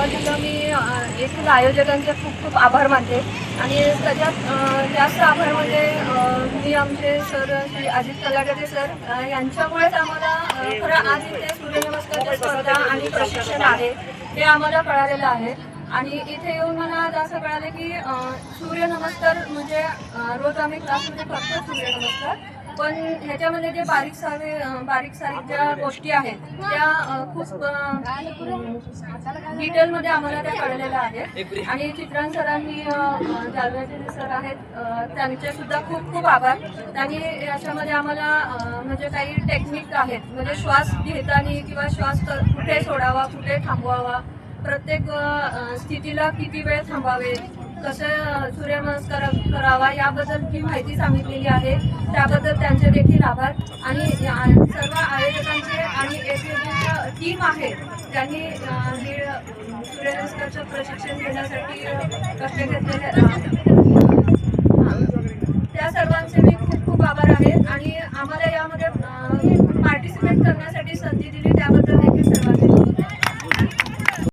सुरुवातीला मी येथील आयोजकांचे खूप खूप आभार मानते आणि त्याच्यात जास्त आभार म्हणजे मी आमचे सर श्री अजित कलागते सर यांच्यामुळेच आम्हाला खरं आज इथे सूर्यनमस्कारच्या स्पर्धा आणि प्रशिक्षण आहे हे आम्हाला कळालेलं आहे. आणि इथे येऊन मला असं कळालं की सूर्यनमस्कार म्हणजे रोज आम्ही क्लासमध्ये करतो सूर्यनमस्कार, पण ह्याच्यामध्ये जे बारीक सारीक ज्या गोष्टी आहेत त्या खूप डिटेलमध्ये आम्हाला त्या कळलेल्या आहेत. आणि चित्रांत सरांनी जालन्याचे जे सर आहेत त्यांचे सुद्धा खूप खूप आभार. त्यांनी याच्यामध्ये आम्हाला म्हणजे काही टेक्निक आहेत, म्हणजे श्वास घेताना किंवा श्वास कुठे सोडावा कुठे थांबवावा, प्रत्येक स्थितीला किती वेळ थांबावे, कसं सूर्यनमस्कार करावा याबद्दल जी माहिती सांगितलेली आहे त्याबद्दल त्यांचे देखील आभार. आणि सर्व आयोजकांचे आणि येथे जे टीम आहे त्यांनी हे सूर्यनमस्कारचं प्रशिक्षण घेण्यासाठी कष्ट घेतलेले त्या सर्वांचे मी खूप खूप आभार आहे. आणि आम्हाला यामध्ये पार्टिसिपेट करण्यासाठी संधी दिली त्याबद्दल देखील सर्वांचे